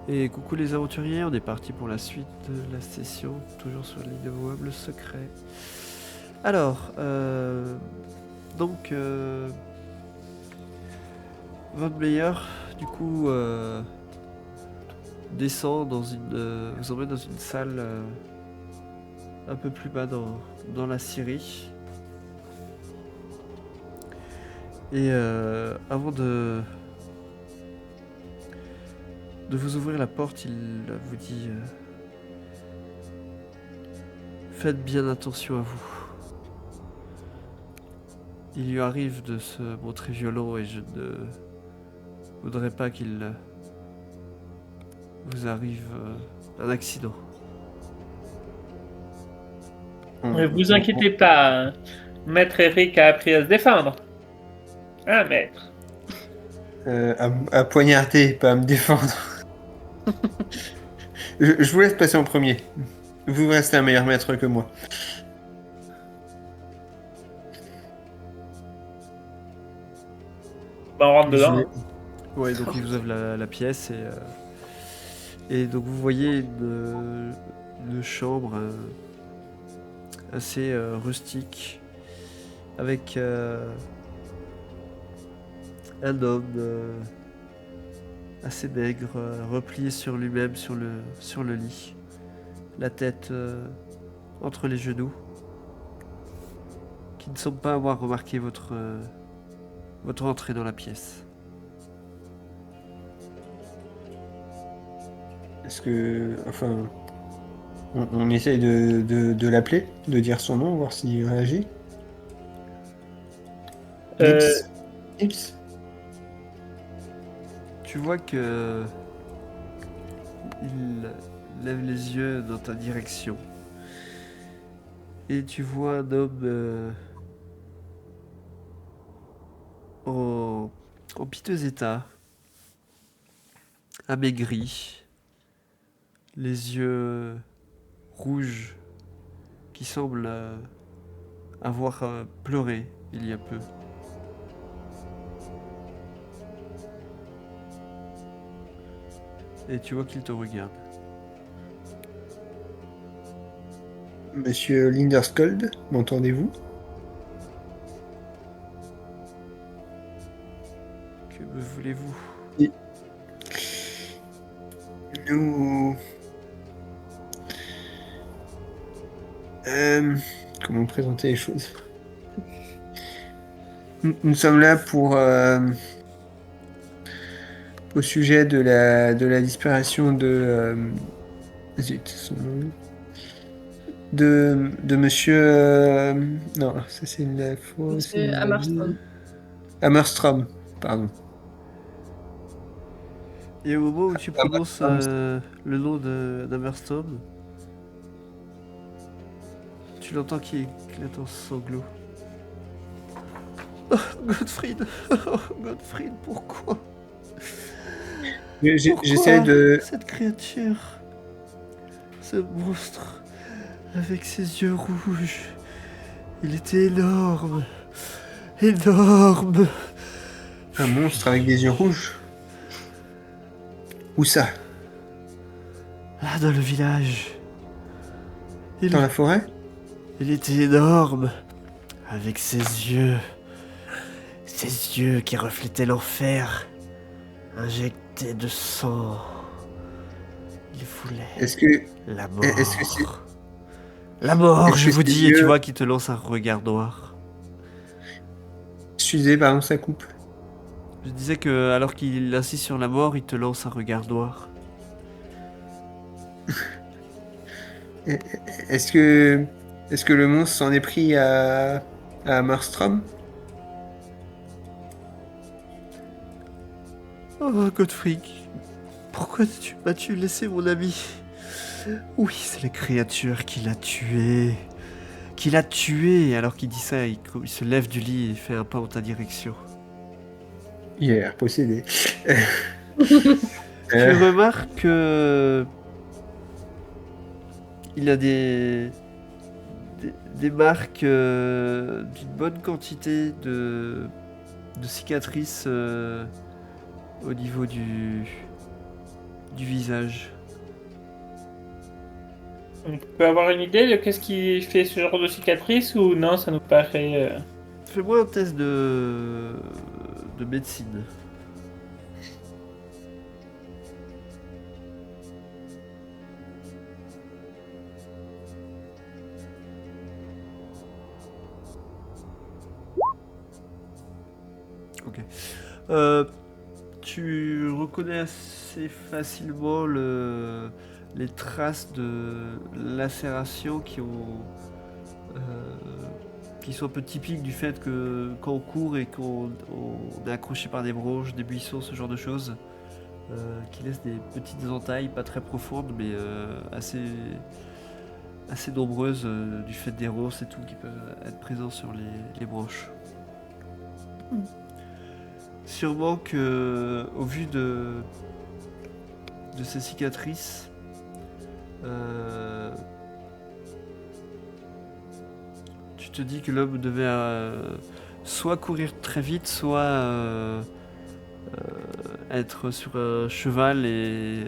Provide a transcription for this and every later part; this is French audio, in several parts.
Et coucou les aventuriers, on est parti pour la suite de la session, toujours sur l'inavouable secret. Alors, donc, Von Meyer, du coup, descend dans vous emmène dans une salle un peu plus bas dans la Syrie. Et avant de vous ouvrir la porte, il vous dit faites bien attention à vous. Il lui arrive de se montrer violent et je ne voudrais pas qu'il vous arrive un accident. Ne vous inquiétez pas, hein. Maître Eric a appris à se défendre. Ah, maître. À poignarder, pas à me défendre. Je vous laisse passer en premier. Vous restez un meilleur maître que moi. Ben, on rentre Je dedans. vais- Ouais, donc il vous ouvre la pièce et donc vous voyez une chambre assez rustique avec un homme assez maigre, replié sur lui-même sur le lit, la tête entre les genoux, qui ne semble pas avoir remarqué votre entrée dans la pièce. Est-ce que. Enfin. On essaye de l'appeler, de dire son nom, voir s'il réagit. Euh, Gibbs. Gibbs. Tu vois que il lève les yeux dans ta direction et tu vois un homme en piteux état, amaigri, les yeux rouges, qui semble avoir pleuré il y a peu. Et tu vois qu'il te regarde. Monsieur Linderskold, m'entendez-vous? Que me voulez-vous? Nous. Comment présenter les choses? Nous sommes là pour. Au sujet de la disparition zut, son nom. De monsieur. Non, ça c'est la fausse. Monsieur Hammerstone. Hammerstrom, pardon. Et au moment où tu prononces Hammerstrom. le nom d'Hammerstone, tu l'entends qui éclate en sanglots. Oh, Gottfried, oh, Gottfried, pourquoi? J'essaie de. Cette créature, ce monstre, avec ses yeux rouges, il était énorme, énorme. Un monstre avec des yeux rouges? Où ça? Là, dans le village. Dans la forêt? Il était énorme, avec ses yeux qui reflétaient l'enfer, injectés de sang. Il voulait Est-ce que. la mort. Est-ce que c'est. La mort, Est-ce je que vous ces dis, et tu yeux. vois qu'il te lance un regard noir. Excusez, pardon, ça coupe. Je disais que alors qu'il insiste sur la mort, il te lance un regard noir. Est-ce que. Est-ce que le monstre s'en est pris à Hammerstrom? Oh, Gottfried, pourquoi m'as-tu laissé mon ami? Oui, c'est la créature qui l'a tué. Qui l'a tué. Alors qu'il dit ça, il se lève du lit et fait un pas en ta direction. Il a l'air possédé. Tu remarques que il a des marques d'une bonne quantité de cicatrices au niveau du visage. On peut avoir une idée de qu'est-ce qui fait ce genre de cicatrice ou non, ça nous paraît... Fais-moi un test de médecine. Ok. Tu reconnais assez facilement les traces de lacération euh, qui sont un peu typiques du fait que quand on court et on est accroché par des branches, des buissons, ce genre de choses, qui laissent des petites entailles, pas très profondes, mais assez nombreuses du fait des ronces et tout qui peuvent être présents sur les branches. Sûrement que, au vu de ces cicatrices, tu te dis que l'homme devait soit courir très vite, soit être sur un cheval et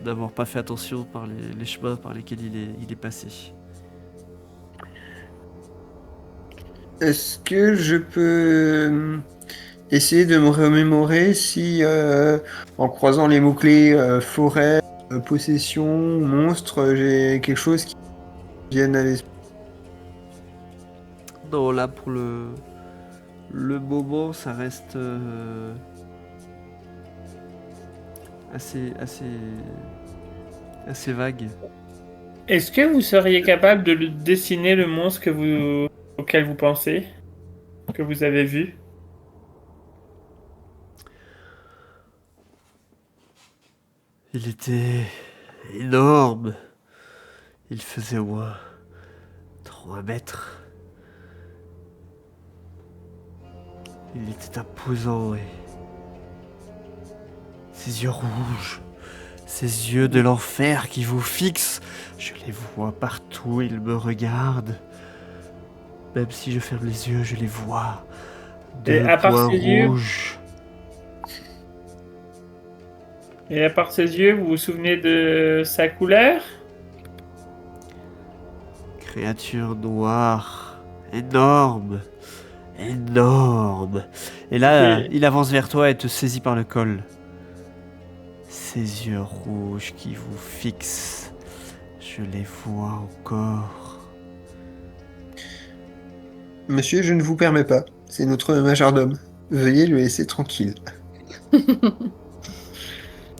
n'avoir pas fait attention par les chemins par lesquels il est passé. Est-ce que je peux essayer de me remémorer si, en croisant les mots-clés forêt, possession, monstre, j'ai quelque chose qui vienne à l'esprit? Non, là pour le moment, ça reste assez vague. Est-ce que vous seriez capable de dessiner le monstre auquel vous pensez, que vous avez vu? Il était énorme. Il faisait au moins 3 mètres. Il était imposant et ses yeux rouges, ses yeux de l'enfer qui vous fixent. Je les vois partout, ils me regardent. Même si je ferme les yeux, je les vois. Et Deux à part points ses yeux, rouges. vous vous souvenez de sa couleur? Créature noire. Énorme. Énorme. Et là, Ok. il avance vers toi et te saisit par le col. Ses yeux rouges qui vous fixent. Je les vois encore. Monsieur, je ne vous permets pas. C'est notre majordome. Veuillez le laisser tranquille.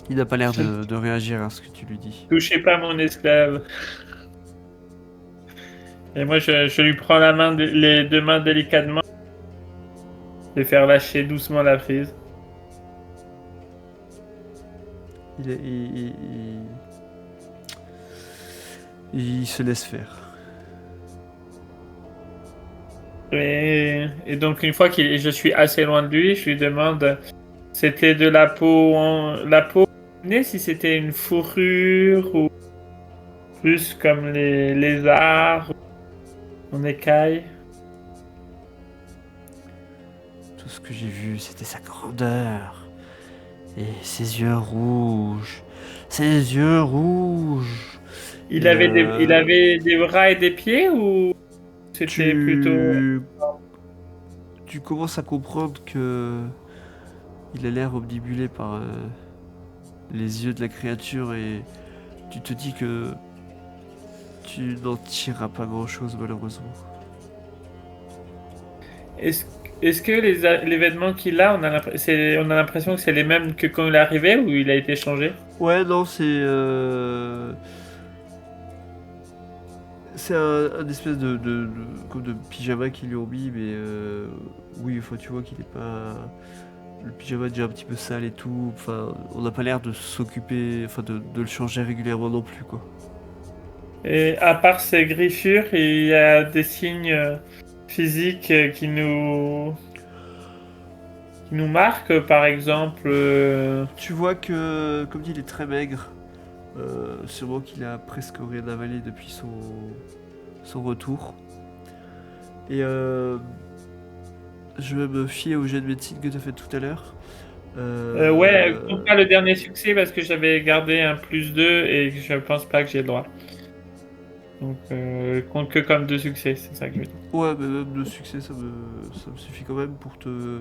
Il n'a pas l'air de réagir à ce que tu lui dis. Touchez pas mon esclave. Et moi, je lui prends les deux mains délicatement et faire lâcher doucement la prise. Il se laisse faire. Et donc, une fois que je suis assez loin de lui, je lui demande c'était de la peau la peau, si c'était une fourrure ou plus comme les lézards en écaille. Tout ce que j'ai vu, c'était sa grandeur. Et ses yeux rouges. Ses yeux rouges. Il Et, avait des bras et des pieds ou c'était plutôt... tu commences à comprendre que il a l'air obnubilé par les yeux de la créature et tu te dis que tu n'en tireras pas grand-chose malheureusement. Est-ce est-ce que les vêtements qu'il a, on a l'impression que c'est les mêmes que quand il est arrivé ou il a été changé? Ouais, non, c'est un espèce comme de pyjama qu'ils lui ont mis, mais oui, enfin, tu vois qu'il est pas. Le pyjama est déjà un petit peu sale et tout. Enfin, on n'a pas l'air de s'occuper, enfin, de le changer régulièrement non plus, quoi. Et à part ces griffures, il y a des signes physiques qui nous marquent, par exemple. Tu vois que, comme dit, il est très maigre. Sûrement qu'il a presque rien avalé depuis son retour. Et je vais me fier au jet de médecine que tu as fait tout à l'heure. Ouais, compte pas le dernier succès parce que j'avais gardé un +2 et je pense pas que j'ai le droit. Donc, compte que comme 2 succès, c'est ça que je veux dire. Ouais, mais même le succès, ça me suffit quand même pour te.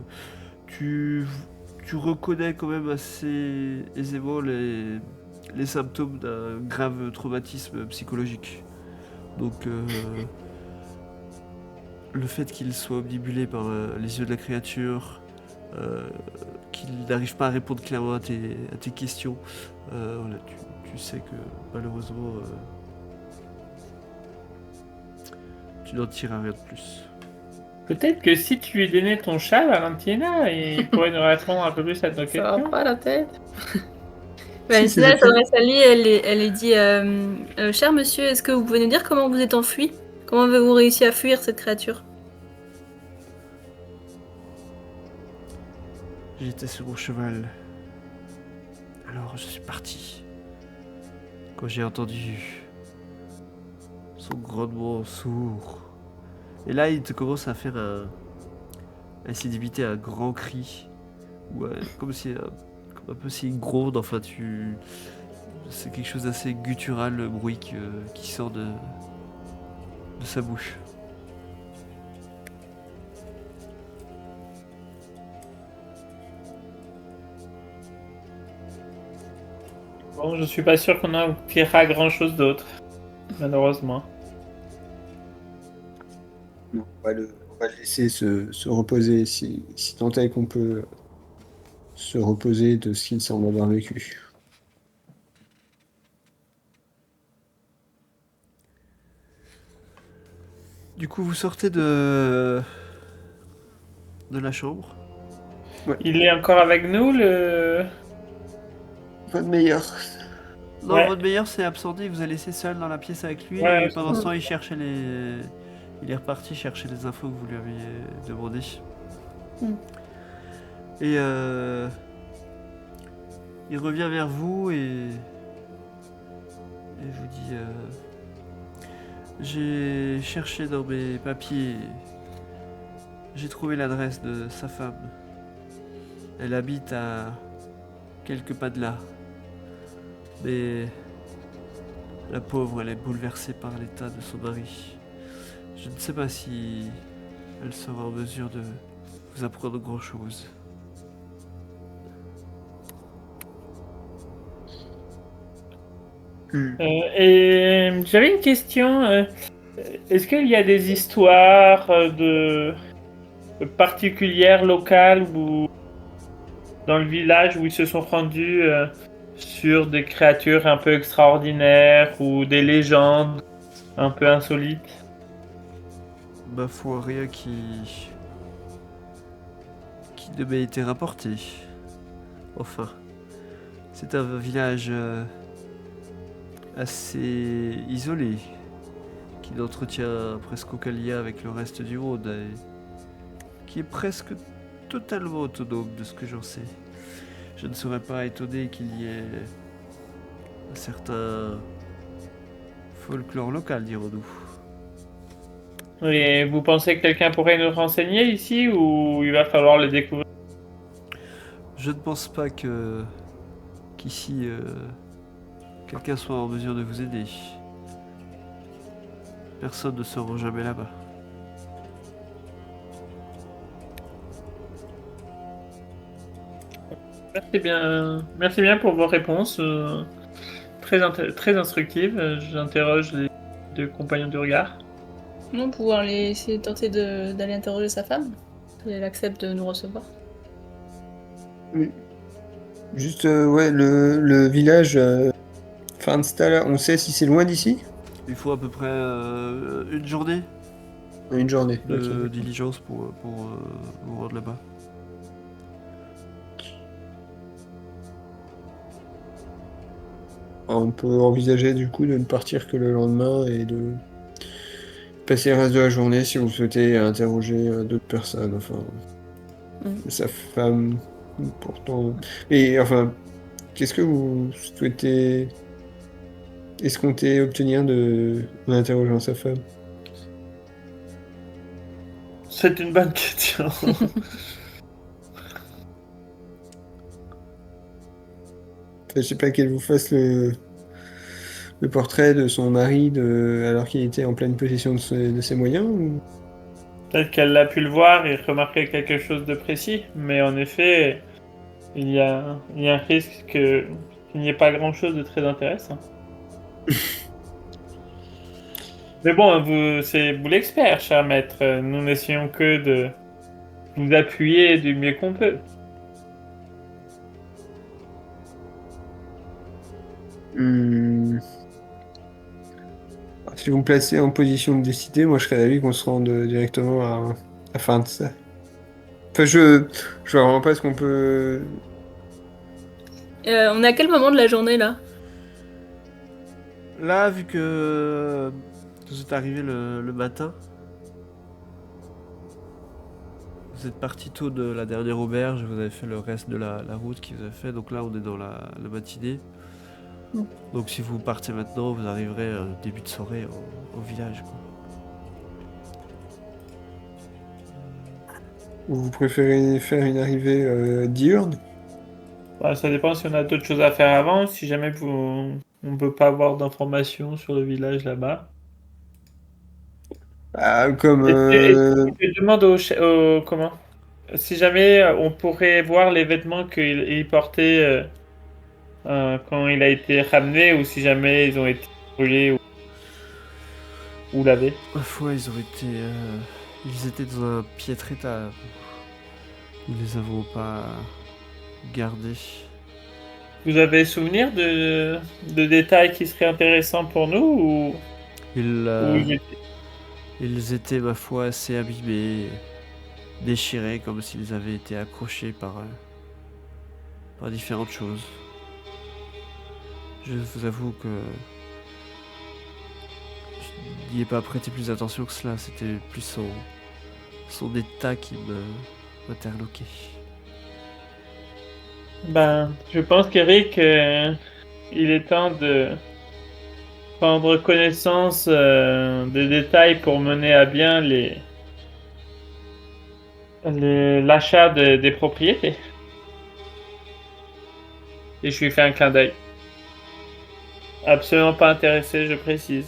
Tu, tu reconnais quand même assez aisément les symptômes d'un grave traumatisme psychologique. Donc, le fait qu'il soit omnibulé par les yeux de la créature, euh, qu'il n'arrive pas à répondre clairement à tes questions, voilà, tu sais que malheureusement, tu n'en tires rien de plus. Peut-être que si tu lui donnais ton chat, Valentina, il pourrait nous répondre un peu plus à nos Ça va questions. pas la tête. Si, Valentina, elle c'était s'adresse à lui, elle lui dit cher monsieur, est-ce que vous pouvez nous dire comment vous êtes enfui? Comment avez-vous réussi à fuir cette créature? J'étais sur mon cheval. Alors je suis parti. Quand j'ai entendu son grondement sourd. Et là, il te commence à faire à essayer d'imiter un grand cri. Ou comme si comme un peu s'il gronde, enfin c'est quelque chose d'assez guttural le bruit qui sort de sa bouche. Bon, je suis pas sûr qu'on en tirera grand-chose d'autre, malheureusement. on va le laisser se reposer si tant est qu'on peut se reposer de ce qu'il semble avoir vécu. Du coup, vous sortez de la chambre. Il est encore avec nous, le... Pas de meilleur. Non, Ouais. votre meilleur s'est absenté, il vous a laissé seul dans la pièce avec lui Ouais, et pendant ce temps il cherchait les. Il est reparti chercher les infos que vous lui aviez demandé. Mm. Et il revient vers vous et vous dit j'ai cherché dans mes papiers, j'ai trouvé l'adresse de sa femme. Elle habite à quelques pas de là. Mais la pauvre, elle est bouleversée par l'état de son mari. Je ne sais pas si elle sera en mesure de vous apprendre grand-chose. Et j'avais une question. Est-ce qu'il y a des histoires particulières, locales, ou dans le village où ils se sont rendus sur des créatures un peu extraordinaires ou des légendes un peu insolites? Ma foi, rien qui ne m'a été rapporté. Enfin, c'est un village assez isolé, qui n'entretient presque aucun lien avec le reste du monde, et qui est presque totalement autonome de ce que j'en sais. Je ne serais pas étonné qu'il y ait un certain folklore local, dirons-nous. Et vous pensez que quelqu'un pourrait nous renseigner ici ou il va falloir le découvrir? Je ne pense pas qu'ici quelqu'un soit en mesure de vous aider. Personne ne se rend jamais là-bas. Merci bien pour vos réponses, très instructives. J'interroge les deux compagnons du regard. Non, pouvoir essayer de tenter d'aller interroger sa femme, si elle accepte de nous recevoir. Oui. Juste, ouais, le village Farnstall, on sait si c'est loin d'ici? Il faut à peu près une journée Une journée. de Ok. diligence pour vous rendre là-bas. On peut envisager du coup de ne partir que le lendemain et de passer le reste de la journée si vous souhaitez interroger d'autres personnes, enfin, sa femme, pourtant. Et enfin, qu'est-ce que vous souhaitez escompter obtenir en interrogeant sa femme? C'est une bonne question. Je sais pas qu'elle vous fasse le portrait de son mari alors qu'il était en pleine possession de ses moyens Peut-être qu'elle a pu le voir et remarquer quelque chose de précis, mais en effet, il y a un risque qu'il n'y ait pas grand-chose de très intéressant. Mais bon, c'est vous l'expert, cher maître. Nous n'essayons que de vous appuyer du mieux qu'on peut. Hmm. Si vous me placez en position de décider, moi je serais d'avis qu'on se rende directement à la fin de ça. Enfin, je vois vraiment pas ce qu'on peut. On est à quel moment de la journée là? Là, vu que vous êtes arrivé le matin, vous êtes parti tôt de la dernière auberge, vous avez fait le reste de la route qui vous a fait, donc là on est dans la matinée. Donc si vous partez maintenant, vous arriverez début de soirée au village, quoi. Ou vous préférez faire une arrivée diurne? Bah, ça dépend si on a d'autres choses à faire avant, si jamais on peut pas avoir d'informations sur le village là-bas. Ah, comme. Je demande comment? Si jamais on pourrait voir les vêtements qu'il portait quand il a été ramené, ou si jamais ils ont été brûlés ou lavés. Ma foi, ils étaient dans un piètre état. Nous les avons pas gardés. Vous avez souvenir de détails qui seraient intéressants pour nous ou Ils étaient, ma foi, assez abîmés, déchirés, comme s'ils avaient été accrochés par différentes choses. Je vous avoue que je n'y ai pas prêté plus attention que cela. C'était plus son état qui m'interloquait. Ben, je pense qu'Eric, il est temps de prendre connaissance des détails pour mener à bien l'achat des propriétés. Et je lui fais un clin d'œil. Absolument pas intéressé, je précise.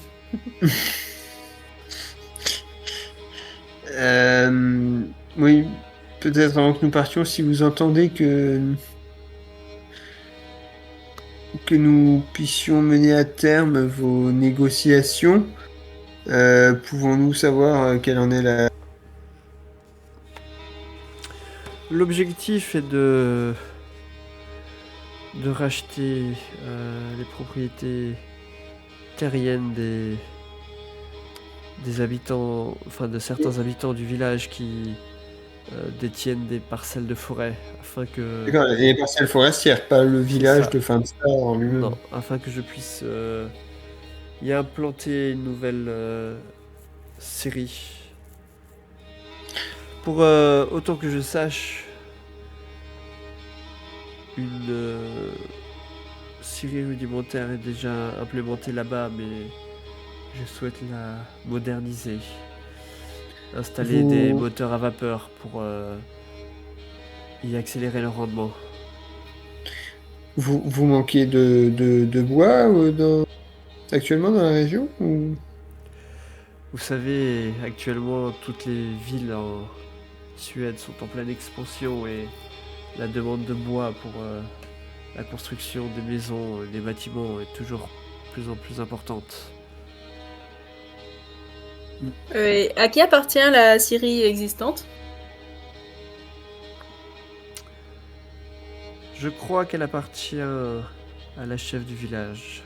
Oui, peut-être avant que nous partions, si vous entendez que nous puissions mener à terme vos négociations, pouvons-nous savoir quelle en est la... L'objectif est de racheter les propriétés terriennes des habitants, enfin de certains habitants du village qui détiennent des parcelles de forêt afin que D'accord, les parcelles forestières, pas le village ça. de Finstar en lui-même. Non, afin que je puisse y implanter une nouvelle série. Pour autant que je sache, une série rudimentaire est déjà implémentée là-bas, mais je souhaite la moderniser. Installer des moteurs à vapeur pour y accélérer le rendement. Vous manquez de bois actuellement dans la région ou... Vous savez, actuellement, toutes les villes en Suède sont en pleine expansion et la demande de bois pour la construction des maisons et des bâtiments est toujours plus en plus importante. À qui appartient la Syrie existante? Je crois qu'elle appartient à la chef du village.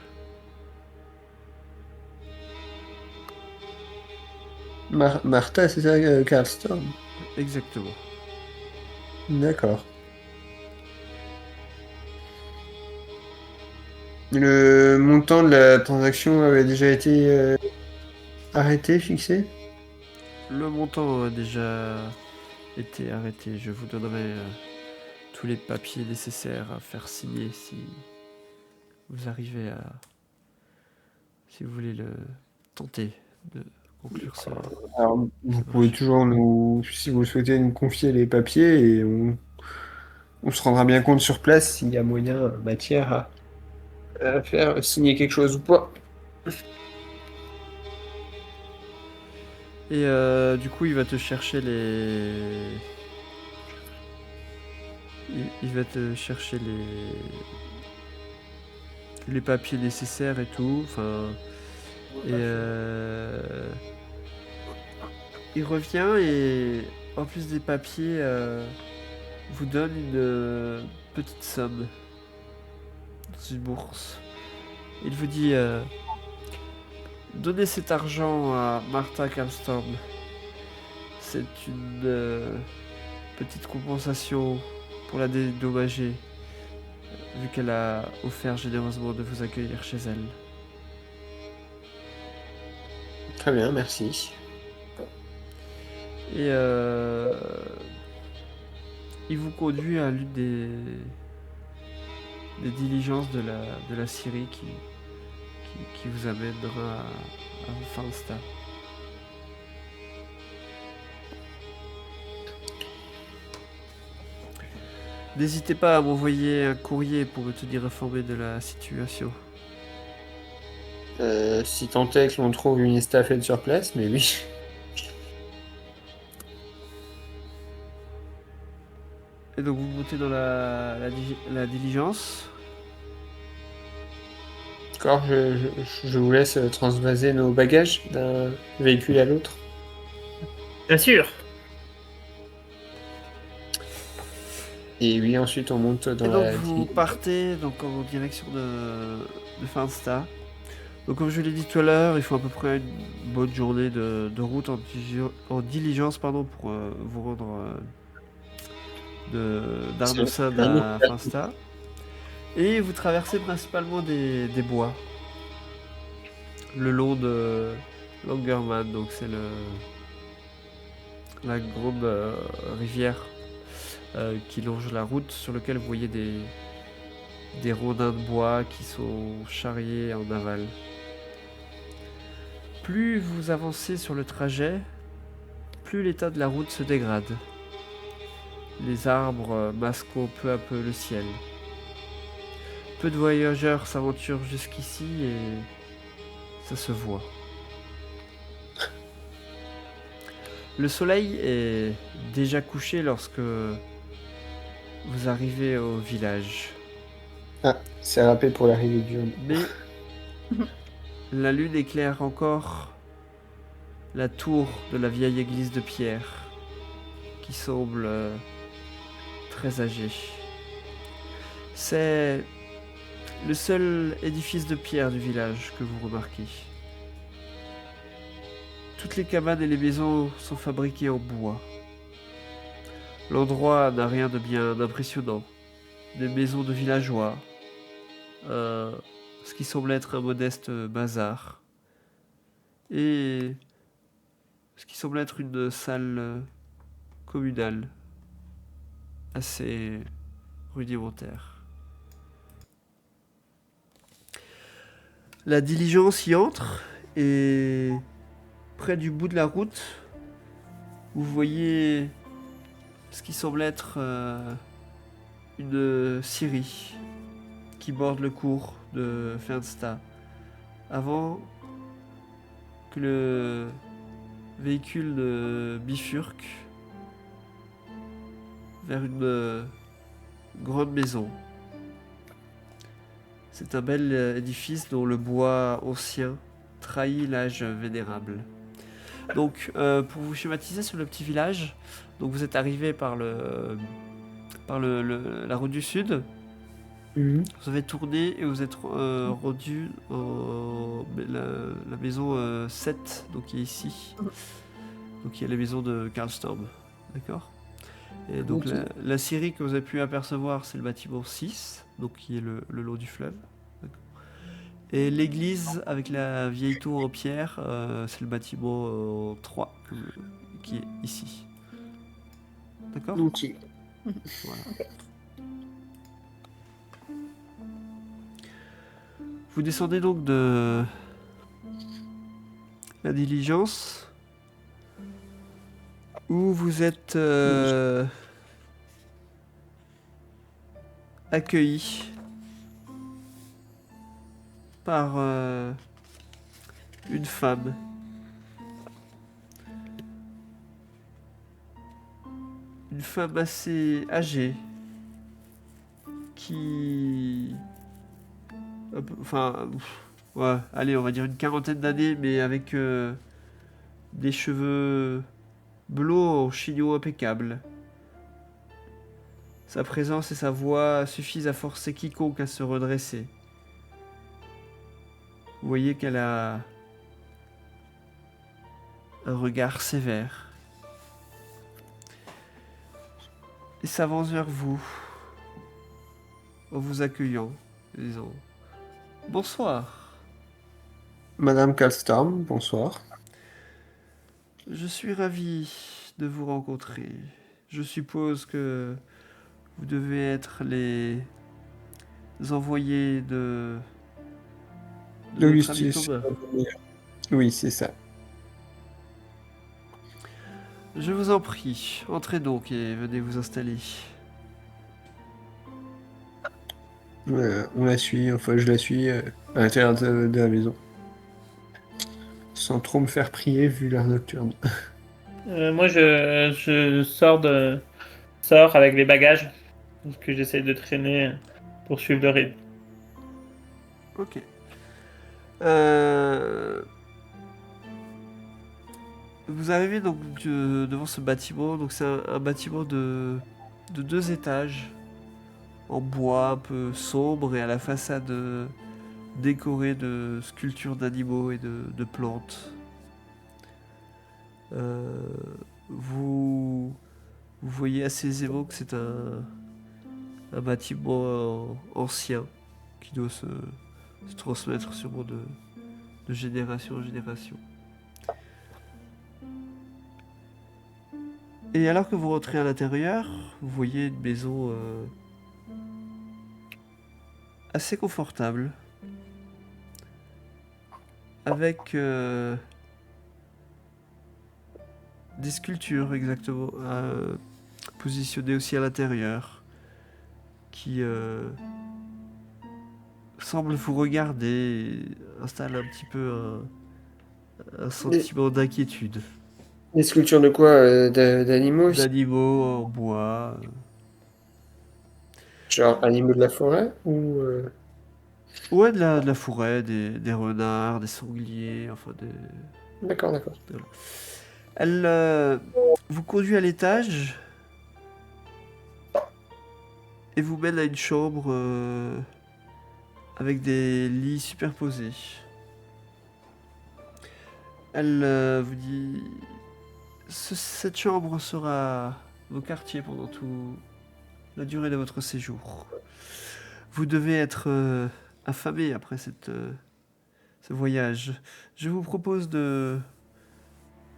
Martha, c'est ça, Karlstorm? Exactement. D'accord. Le montant de la transaction avait déjà été arrêté, fixé? Le montant a déjà été arrêté. Je vous donnerai tous les papiers nécessaires à faire signer si vous arrivez à... Si vous voulez le tenter de conclure ça. Alors, vous pouvez toujours nous, si vous le souhaitez, nous confier les papiers et on se rendra bien compte sur place s'il y a moyen, matière faire signer quelque chose ou pas. Et du coup, il va te chercher les... Il va te chercher les papiers nécessaires et tout. Enfin, et il revient et en plus des papiers, vous donne une petite somme dans une bourse. Il vous dit donnez cet argent à Martha Calstorm. C'est une petite compensation pour la dédommager, vu qu'elle a offert généreusement de vous accueillir chez elle. Très bien, merci. Et il vous conduit à l'une des diligences de la Syrie qui vous amènera à Falstaff. N'hésitez pas à m'envoyer un courrier pour me tenir informé de la situation. Si tant est que l'on trouve une estafette sur place, mais oui. Et donc vous montez dans la diligence. D'accord, je vous laisse transvaser nos bagages d'un véhicule à l'autre. Bien sûr. Et oui, ensuite on monte dans Et donc la... vous partez donc en direction de Falstaff. Donc comme je l'ai dit tout à l'heure, il faut à peu près une bonne journée de route en diligence pardon, pour vous rendre d'Arnoussinde à Falstaff. Et vous traversez principalement des bois le long de Langerman, donc c'est la grande rivière qui longe la route, sur lequel vous voyez des rondins de bois qui sont charriés en aval. Plus vous avancez sur le trajet, plus l'état de la route se dégrade. Les arbres masquant peu à peu le ciel. Peu de voyageurs s'aventurent jusqu'ici et ça se voit. Le soleil est déjà couché lorsque vous arrivez au village. Ah, c'est râpé pour l'arrivée du homme. Mais la lune éclaire encore la tour de la vieille église de pierre, qui semble très âgée. C'est le seul édifice de pierre du village que vous remarquez. Toutes les cabanes et les maisons sont fabriquées en bois. L'endroit n'a rien de bien impressionnant. Des maisons de villageois, ce qui semble être un modeste bazar, et ce qui semble être une salle communale assez rudimentaire. La diligence y entre et près du bout de la route, vous voyez ce qui semble être une scierie qui borde le cours de Fernsta avant que le véhicule ne bifurque vers une grande maison. C'est un bel édifice dont le bois ancien trahit l'âge vénérable. Donc, pour vous schématiser sur le petit village, donc vous êtes arrivé par la route du sud. Vous avez tourné et vous êtes rendu en la maison 7, donc qui est ici. Donc il y a la maison de Karlstorm, d'accord. Et donc Ok. la scierie que vous avez pu apercevoir, c'est le bâtiment 6, donc qui est le long du fleuve. D'accord. Et l'église avec la vieille tour en pierre, c'est le bâtiment 3 qui est ici. D'accord. Ok. Voilà. Vous descendez donc de la diligence où vous êtes accueilli par une femme. Une femme assez âgée qui... Enfin, ouais, allez, on va dire une quarantaine d'années, mais avec des cheveux blonds en chignon impeccable. Sa présence et sa voix suffisent à forcer quiconque à se redresser. Vous voyez qu'elle a un regard sévère. Et s'avance vers vous, en vous accueillant, en disant « Bonsoir, Madame Kalstorm, bonsoir. je suis ravi de vous rencontrer. Je suppose que vous devez être les envoyés de notre ami Augustus. Thomas. Oui, c'est ça. Je vous en prie, entrez donc et venez vous installer. On la suit, enfin je la suis à l'intérieur de la maison. Sans trop me faire prier vu l'heure nocturne. Moi, je sors avec les bagages que j'essaie de traîner pour suivre le rythme. Ok. Euh, Vous arrivez donc devant ce bâtiment. Donc c'est un bâtiment de 2 étages en bois un peu sombre et à la façade décorée de sculptures d'animaux et de plantes. Euh, vous, vous voyez assez aisément que c'est un bâtiment ancien qui doit se transmettre sûrement de génération en génération. Et alors que vous rentrez à l'intérieur, vous voyez une maison assez confortable, avec des sculptures exactement positionnées aussi à l'intérieur, qui semblent vous regarder et installent un petit peu un sentiment d'inquiétude. Des sculptures de quoi d'animaux aussi? D'animaux en bois. Genre animaux de la forêt ou Ouais, de la forêt, des renards, des sangliers, enfin des... D'accord, d'accord. Elle vous conduit à l'étage et vous mène à une chambre avec des lits superposés. Elle vous dit... Cette chambre sera vos quartiers pendant toute la durée de votre séjour. Vous devez être affamé après ce voyage. Je vous propose de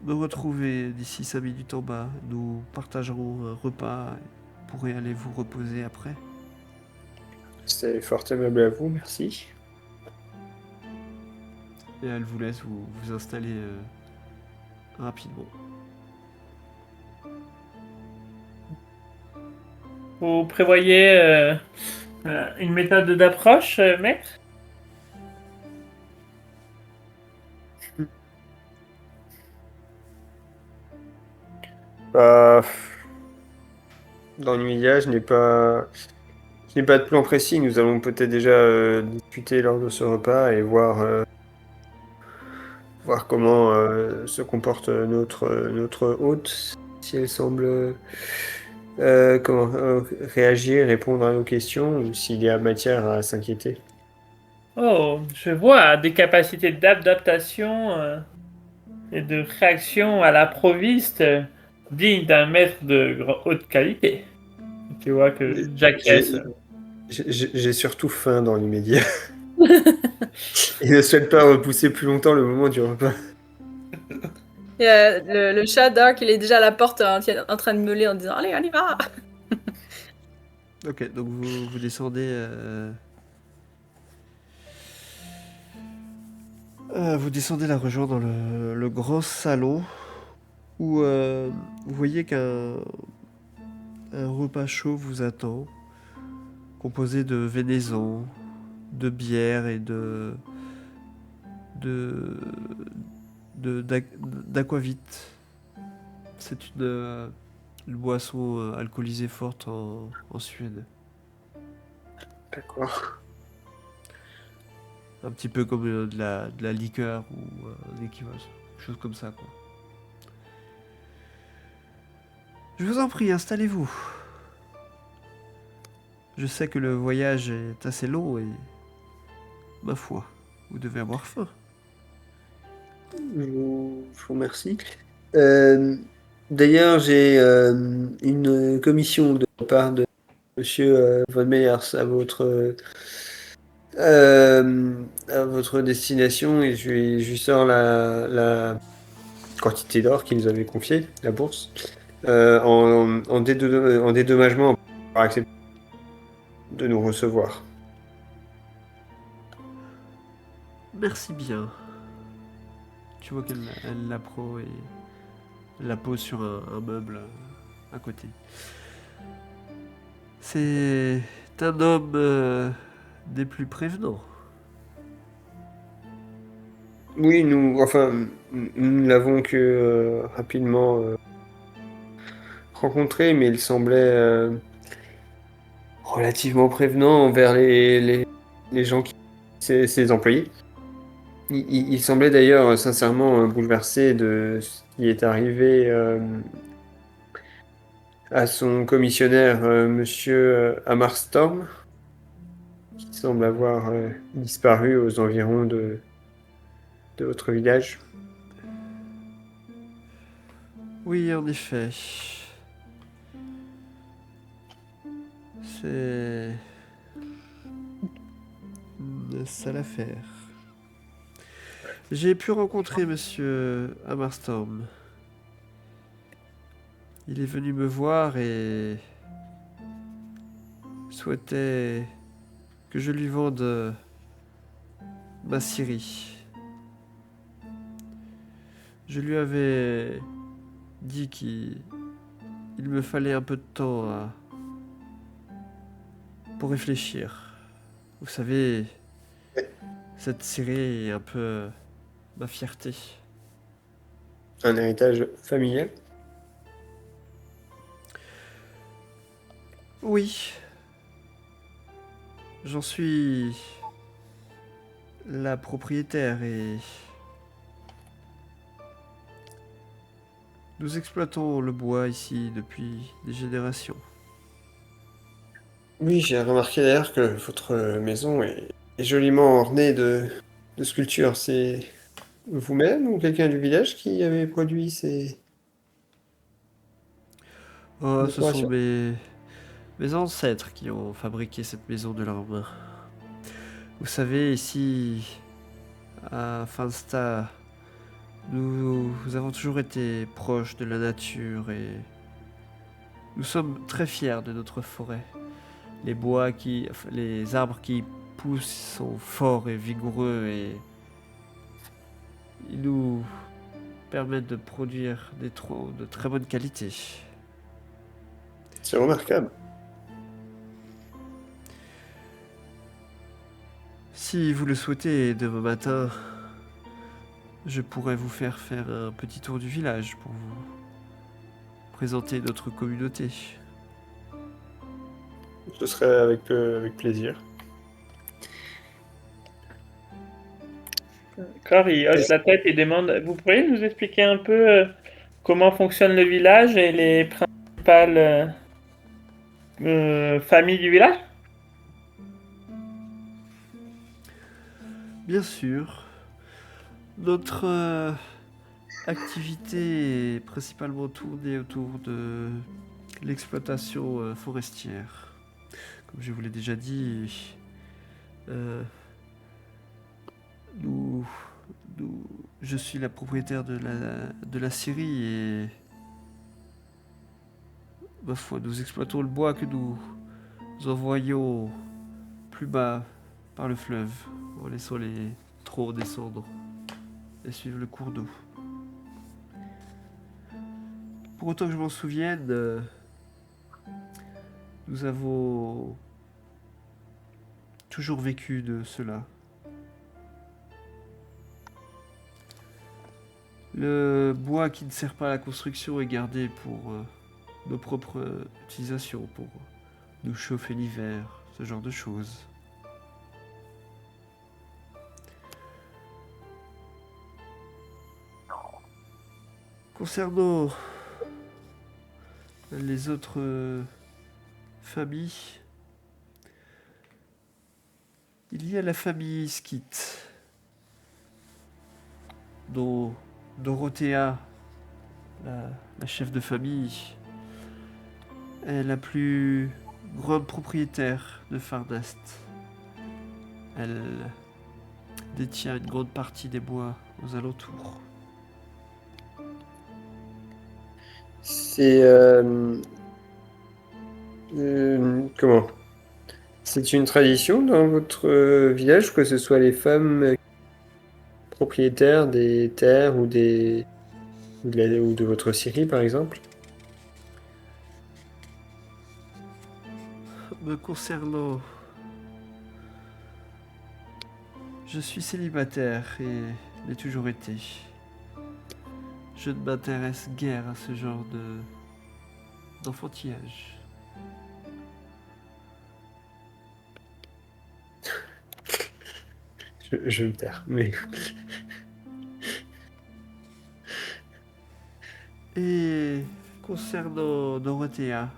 me retrouver d'ici 5 minutes en bas. Nous partagerons un repas et vous pourrez aller vous reposer après. C'est fort aimable à vous, merci. Et elle vous laisse vous installer rapidement. Vous prévoyez une méthode d'approche, maître? Bah, dans l'immédiat, je n'ai pas de plan précis. Nous allons peut-être déjà discuter lors de ce repas et voir comment se comporte notre hôte, si elle semble réagir, répondre à nos questions, ou s'il y a matière à s'inquiéter. Oh, je vois des capacités d'adaptation et de réaction à l'improviste dignes d'un maître de haute qualité. Tu vois que j'acquiesce. J'ai surtout faim dans l'immédiat. Et ne souhaite pas repousser plus longtemps le moment du repas. Et, le chat Dark, il est déjà à la porte en train de meuler en disant allez, on y va. Ok, donc vous descendez... vous descendez la rejoindre dans le grand salon où vous voyez qu'un repas chaud vous attend, composé de vénaison, de bière et d'aquavit. C'est une boisson alcoolisée forte en Suède. D'accord. Un petit peu comme de la liqueur ou un équivalent. Quelque chose comme ça, quoi. Je vous en prie, installez-vous. Je sais que le voyage est assez long et, ma foi, vous devez avoir faim. Je vous remercie. Euh, D'ailleurs, j'ai une commission de la part de Monsieur Von Meyers à votre destination et je lui sors la quantité d'or qu'il nous avait confiée, la bourse, en dédommagement pour accepter de nous recevoir. Merci bien. Tu vois elle la prend et la pose sur un meuble à côté. C'est un homme des plus prévenants. Oui, nous ne l'avons que rapidement rencontré, mais il semblait relativement prévenant envers les gens ses employés. Il semblait d'ailleurs sincèrement bouleversé de ce qui est arrivé à son commissionnaire, Monsieur Hammerstorm, qui semble avoir disparu aux environs de votre village. Oui, en effet. C'est une sale affaire. J'ai pu rencontrer Monsieur Hammerstorm. Il est venu me voir et souhaitait que je lui vende ma scierie. Je lui avais dit qu'il me fallait un peu de temps pour réfléchir. Vous savez, cette scierie est un peu ma fierté. Un héritage familial. Oui, j'en suis la propriétaire et nous exploitons le bois ici depuis des générations. Oui, j'ai remarqué d'ailleurs que votre maison est joliment ornée de sculptures. C'est vous-même ou quelqu'un du village qui avait produit ces Oh, ce sont décorations? mes ancêtres qui ont fabriqué cette maison de leurs mains. Vous savez, ici, à Finsta, nous avons toujours été proches de la nature et nous sommes très fiers de notre forêt. Les arbres qui poussent sont forts et vigoureux et ils nous permettent de produire des troncs de très bonne qualité. C'est remarquable. Si vous le souhaitez, demain matin, je pourrais vous faire un petit tour du village pour vous présenter notre communauté. Ce serait avec plaisir. D'accord, il hoche la tête et demande, vous pourriez nous expliquer un peu comment fonctionne le village et les principales familles du village? Bien sûr, notre activité est principalement tournée autour de l'exploitation forestière. Comme je vous l'ai déjà dit, euh, nous, je suis la propriétaire de la scierie et, ma foi, nous exploitons le bois que nous envoyons plus bas par le fleuve, en laissant les troncs descendre et suivre le cours d'eau. Pour autant que je m'en souvienne, nous avons toujours vécu de cela. Le bois qui ne sert pas à la construction est gardé pour nos propres utilisations, pour nous chauffer l'hiver, ce genre de choses. Concernant les autres familles, il y a la famille Skit, dont Dorothea, la chef de famille, est la plus grande propriétaire de Farnast. Elle détient une grande partie des bois aux alentours. C'est... comment? C'est une tradition dans votre village que ce soit les femmes propriétaires des terres ou ou de votre scierie, par exemple? Me concernant, je suis célibataire et l'ai toujours été. Je ne m'intéresse guère à ce genre d'enfantillage. Je vais me taire, mais... Et concernant Dorothea,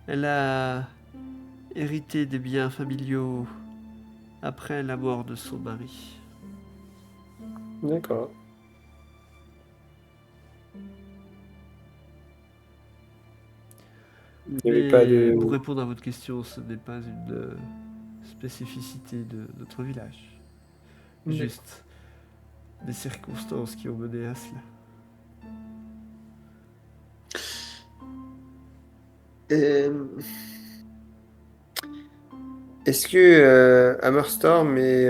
elle a hérité des biens familiaux après la mort de son mari. D'accord. Il n'y avait Mais pas de... pour répondre à votre question, ce n'est pas une spécificité de notre village. Juste des circonstances qui ont mené à cela. Euh, Est-ce que Hammerstorm et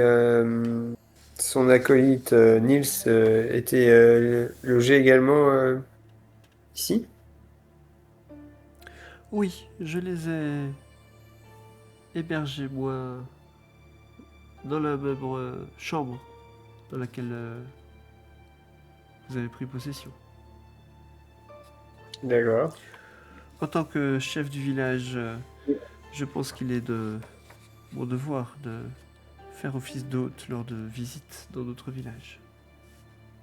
son acolyte Niels étaient logés également ici? Oui, je les ai hébergés, moi, dans la même chambre dans laquelle vous avez pris possession. D'accord. En tant que chef du village, je pense qu'il est de mon devoir de faire office d'hôte lors de visites dans notre village.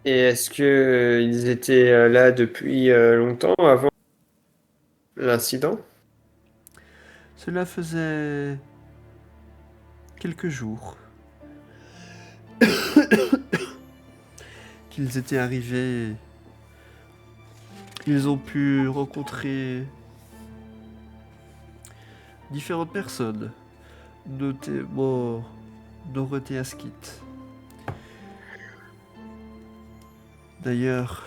Et est-ce que ils étaient là depuis longtemps avant l'incident? Cela faisait quelques jours qu'ils étaient arrivés. Ils ont pu rencontrer différentes personnes, notamment Dorothea Skit. D'ailleurs,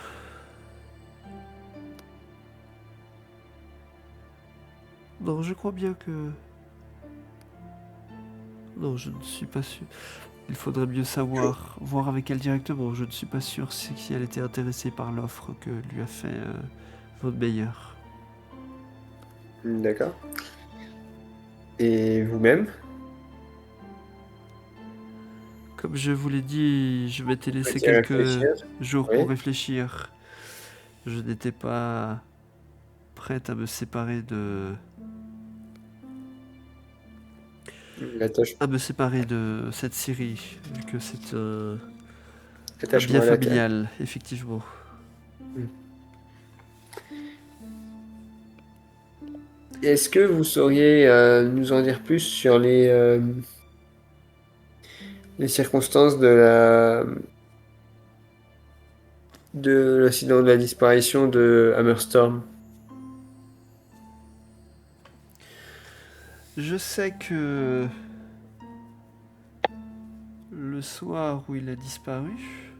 non, je crois bien que... Non, je ne suis pas sûr. Il faudrait mieux savoir, voir avec elle directement. Je ne suis pas sûr si elle était intéressée par l'offre que lui a fait votre meilleur. D'accord. Et vous-même? Comme je vous l'ai dit, je m'étais laissé Faut-il quelques réfléchir? jours Oui. pour réfléchir. Je n'étais pas prête à me séparer de cette série, vu que c'est un L'attachement bien à la terre. familial, effectivement. Est-ce que vous sauriez nous en dire plus sur les circonstances de l'accident de la disparition de Hammerstorm? Je sais que le soir où il a disparu,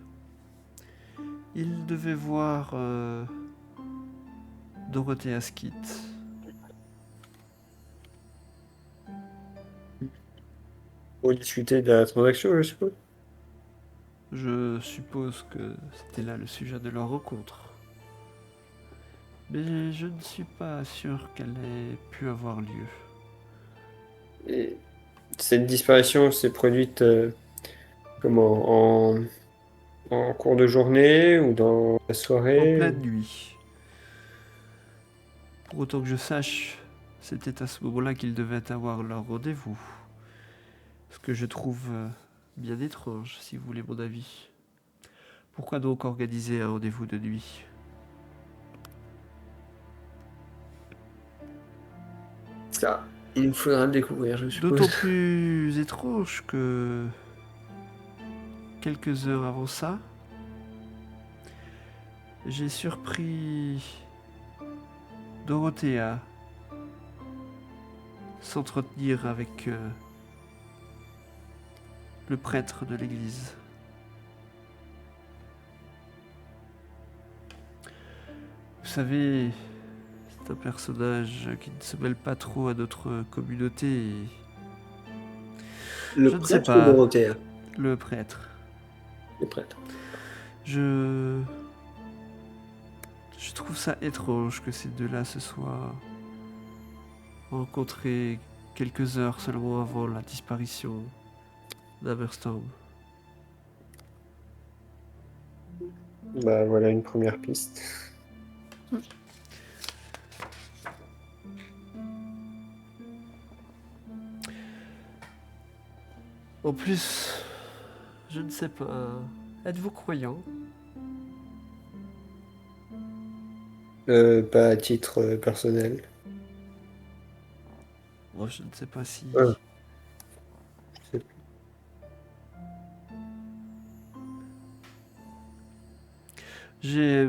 il devait voir Dorothea Skit. Pour discuter de la transaction, je suppose. Je suppose que c'était là le sujet de leur rencontre. Mais je ne suis pas sûr qu'elle ait pu avoir lieu. Et cette disparition s'est produite comment? En cours de journée ou dans la En soirée? pleine nuit. Pour autant que je sache, c'était à ce moment-là qu'ils devaient avoir leur rendez-vous. Ce que je trouve bien étrange, si vous voulez mon avis. Pourquoi donc organiser un rendez-vous de nuit? Ça, il nous faudra le découvrir, je D'autant suppose. plus étrange que quelques heures avant ça, j'ai surpris Dorothea s'entretenir avec le prêtre de l'église. Vous savez, c'est un personnage qui ne se mêle pas trop à notre communauté. Et Le je ne sais prêtre ou pas, Dorothea? le prêtre. Le prêtre. Je trouve ça étrange que ces deux-là se soient rencontrés quelques heures seulement avant la disparition d'Aberstorm. Bah voilà une première piste. En plus, je ne sais pas, êtes-vous croyant? Pas à titre personnel. Moi, je ne sais pas si... Je sais plus. J'ai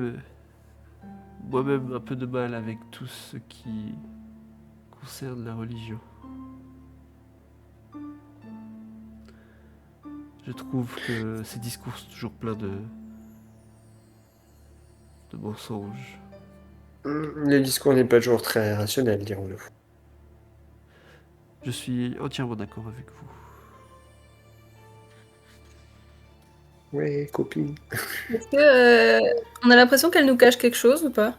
moi-même un peu de mal avec tout ce qui concerne la religion. Je trouve que ces discours sont toujours pleins de mensonges. Le discours n'est pas toujours très rationnel, dirons-nous. Je suis entièrement d'accord avec vous. Ouais, copine. Est-ce que on a l'impression qu'elle nous cache quelque chose ou pas?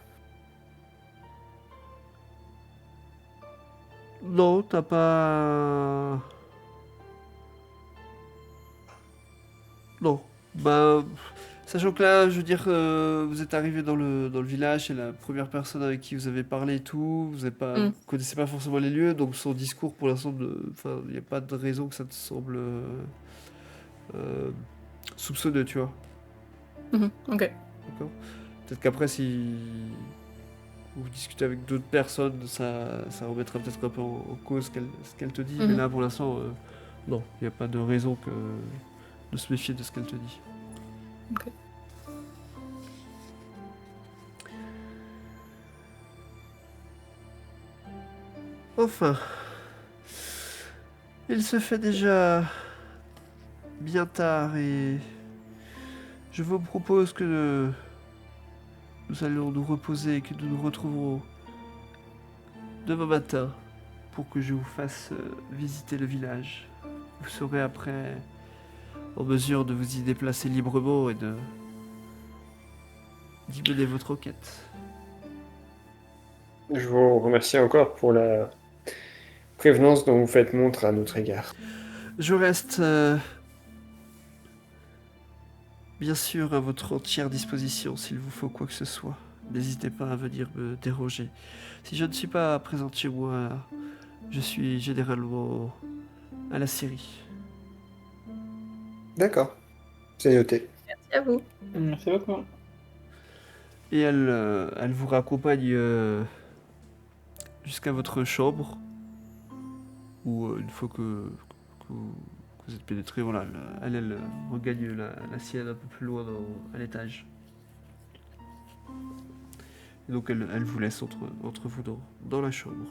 Non, t'as pas... Non. Bah, sachant que là, je veux dire, vous êtes arrivé dans le village, c'est la première personne avec qui vous avez parlé et tout, vous connaissez pas forcément les lieux, donc son discours, pour l'instant, enfin, il n'y a pas de raison que ça te semble euh, soupçonneux, tu vois. Ok. D'accord? Peut-être qu'après, si vous discutez avec d'autres personnes, ça remettra peut-être un peu en cause ce qu'elle te dit, mais là, pour l'instant, non, il n'y a pas de raison de se méfier de ce qu'elle te dit. Ok. Enfin, il se fait déjà bien tard et je vous propose que nous allons nous reposer et que nous nous retrouverons demain matin pour que je vous fasse visiter le village. Vous serez après en mesure de vous y déplacer librement et d'y mener votre enquête. Je vous remercie encore pour la prévenance dont vous faites montre à notre égard. Je reste bien sûr à votre entière disposition s'il vous faut quoi que ce soit. N'hésitez pas à venir me déroger. Si je ne suis pas présent chez moi, je suis généralement à la Syrie. D'accord, c'est noté. Merci à vous. Merci beaucoup. Et elle vous raccompagne jusqu'à votre chambre. Ou une fois que vous êtes pénétré, voilà, elle regagne la sienne un peu plus loin à l'étage. Et donc elle vous laisse entre vous dans la chambre.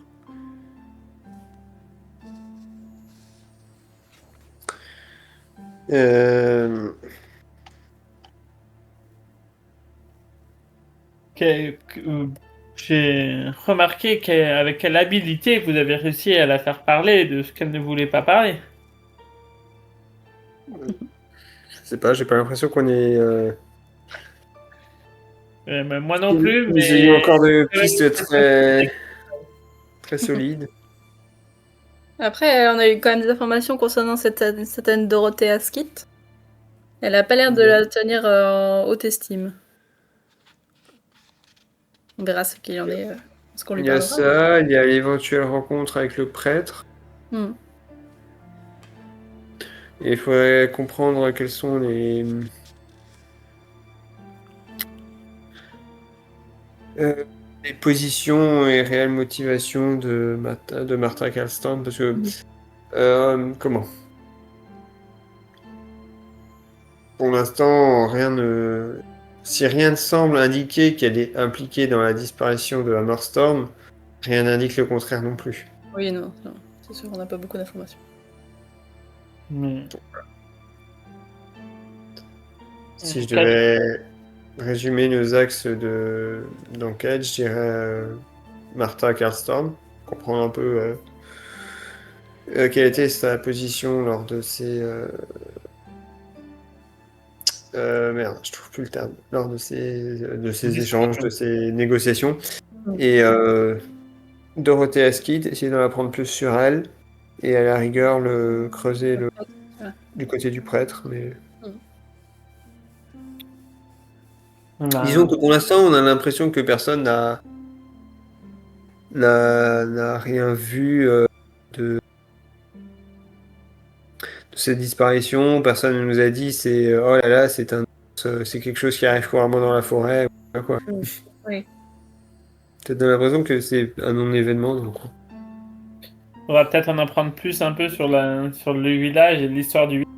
Euh, J'ai remarqué avec quelle habilité vous avez réussi à la faire parler de ce qu'elle ne voulait pas parler. je sais pas, j'ai pas l'impression qu'on est... Mais moi non plus, nous ayons mais encore de pistes très, très solides. Après, on a eu quand même des informations concernant cette certaine Dorothea Skit. Elle a pas l'air de la tenir en haute estime. On verra ce qu'il en est, ce qu'on lui Il y a parlera. ça, il y a l'éventuelle rencontre avec le prêtre. Hmm. Et il faudrait comprendre quelles sont les positions et réelles motivations de Martha Karlstorm, parce que comment? Pour l'instant, si rien ne semble indiquer qu'elle est impliquée dans la disparition de Hammerstorm, rien n'indique le contraire non plus. Oui, non, c'est sûr, on n'a pas beaucoup d'informations. Mais... Si je devais résumer nos axes d'enquête, je dirais Martha Karlstorm, comprendre un peu quelle était sa position lors de merde, je trouve plus le terme. Lors de ces échanges, de ces négociations. Et Dorothée Askid, essayer d'en apprendre plus sur elle. Et à la rigueur, creuser du côté du prêtre. Mais... Disons que pour l'instant, on a l'impression que personne n'a rien vu de cette disparition. Personne ne nous a dit oh là là, c'est quelque chose qui arrive couramment dans la forêt. Quoi. Oui. Peut-être l'impression que c'est un non-événement. Donc... On va peut-être en apprendre plus un peu sur le village et l'histoire du village.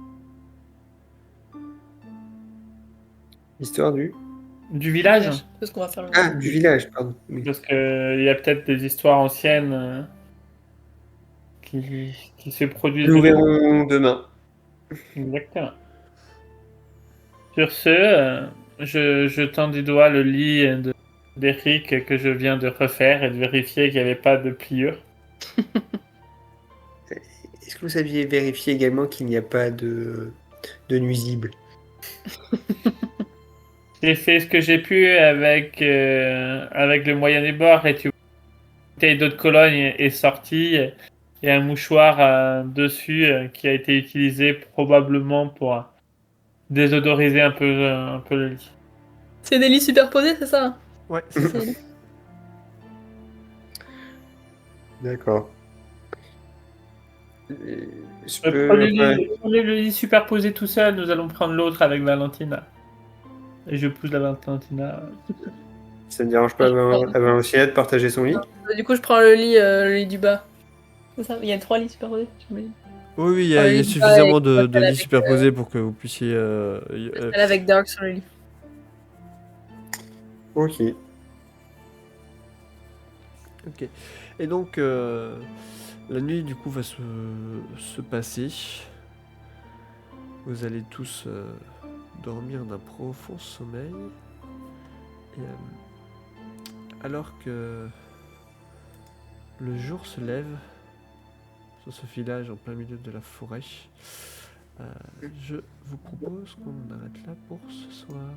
L'histoire du village. C'est ce qu'on va faire. Ah, du village, pardon. Oui. Parce qu'il y a peut-être des histoires anciennes qui se produisent. Nous verrons demain. Exactement. Sur ce, je tends du doigt le lit d'Eric que je viens de refaire et de vérifier qu'il n'y avait pas de pliure. Est-ce que vous saviez vérifier également qu'il n'y a pas de nuisibles? J'ai fait ce que j'ai pu avec le moyen des bords et tu vois, une bouteille d'eau de Cologne est sortie et un mouchoir dessus qui a été utilisé probablement pour désodoriser un peu le lit. C'est des lits superposés, c'est ça? Ouais, c'est ça. D'accord. Le lit superposé tout seul, nous allons prendre l'autre avec Valentina. Et je pousse la Valentina. Ça ne dérange pas à Valentina de partager son lit? Du coup, je prends le lit du bas. C'est ça? Il y a 3 lits superposés, j'imagine. Oui, il y a suffisamment de lits superposés pour que vous puissiez... Elle avec Dark sur le lit. Ok. Ok. Et donc, la nuit, du coup, va se passer. Vous allez tous dormir d'un profond sommeil. Et, alors que le jour se lève sur ce village en plein milieu de la forêt, je vous propose qu'on arrête là pour ce soir.